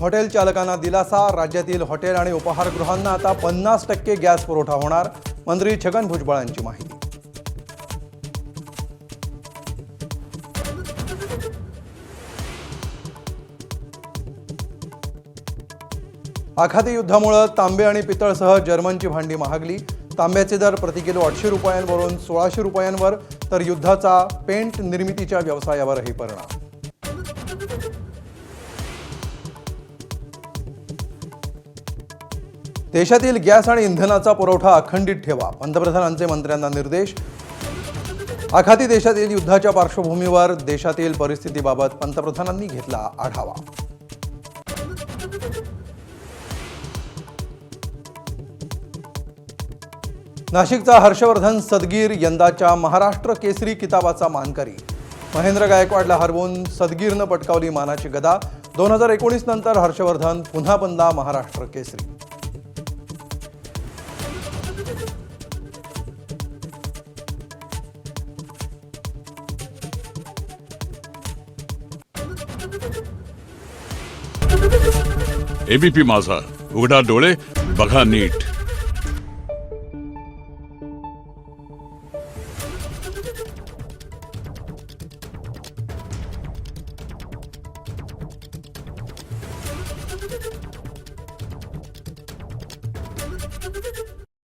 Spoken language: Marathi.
हॉटेल चालकांना दिलासा। राज्यातील हॉटेल आणि उपाहारगृहांना आता 50% गॅस पुरवठा होणार। मंत्री छगन भुजबळांची माहिती। आखाती युद्धामुळे तांबे आणि पितळसह जर्मनची भांडी महागली। तांब्याचे दर प्रति किलो 800 रुपयांवरून 1600 रुपयांवर, तर युद्धाचा पेंट निर्मितीच्या व्यवसायावरही परिणाम। देशातील गॅस आणि इंधनाचा पुरवठा अखंडित ठेवा, पंतप्रधानांचे मंत्र्यांना निर्देश। आखाती देशातील युद्धाच्या पार्श्वभूमीवर देशातील परिस्थितीबाबत पंतप्रधानांनी घेतला आढावा। नाशिकचा हर्षवर्धन सदगीर यंदाच्या महाराष्ट्र केसरी किताबाचा मानकरी। महेंद्र गायकवाडला हरवून सदगीरनं पटकावली मानाची गदा। 2019 नंतर हर्षवर्धन पुन्हा बनला महाराष्ट्र केसरी। एबीपी माझा, उघडा डोळे बघा नीट।